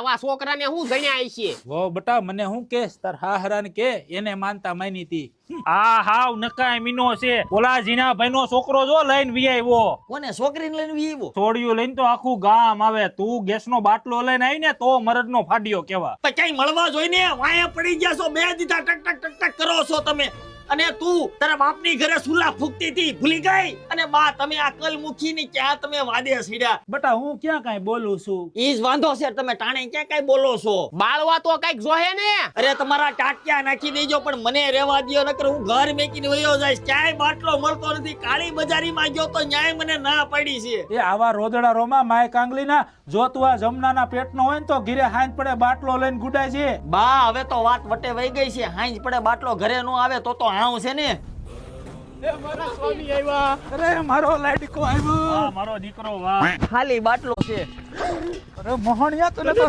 આવા છોકરાને હું જણ્યા છે વો બટા મને હું કેસ તાર હાહરાને કે એને માનતા માની તી આ હાવ નકાય મીનો છે ઓલા જીના ભાઈનો છોકરો જો લઈને વી આવ્યો કોને છોકરીને લઈને વીવો છોડ્યું લઈને તો આખું ગામ આવે તું ગેસનો બાટલો લઈને આવી ને તો મરદનો ફાડ્યો કેવા કઈ મળવા જોઈને વાયા પડી ગયા છો બે દીધા ટક ટક ટક ટક કરો છો તમે અને તું તારા બાપની ઘરે સુલા ફૂકતી હતી ભૂલી ગઈ અને બા તમે આ કલ મુખી ની ક્યાં તમે વાદે સીડ્યા બટા હું ક્યાં કાંઈ બોલું છું ઈ જ વાંધો છે તમે ટાણે ક્યાં કઈ બોલો છો બાળવા તો કઈક જોહે ને અરે તમારા ટાટિયા નાખી દેજો પણ મને રહેવા દ્યો નકર હું ઘર મેકીને વયો જઈશ ક્યાંય બાટલો મળતો નથી કાળી બજારીમાં ગયો તો ન્યાય મને ના પડી છે એ આવા રોદડા રોમાં માય કાંગલીના જો તું આ જમનાના પેટનો હોય ને તો ઘીરે હાંજ પડે બાટલો લઈને ગુડાય છે બા હવે તો વાત વટે વઈ ગઈ છે હાંજ પડે બાટલો ઘરે નો આવે તો હાવ છે ને એ મારા સ્વામી આવ્યા અરે મારો લાડકો આવ્યો આ મારો દીકરો વાહ ખાલી બાટલો છે અરે મોહણિયા તને તો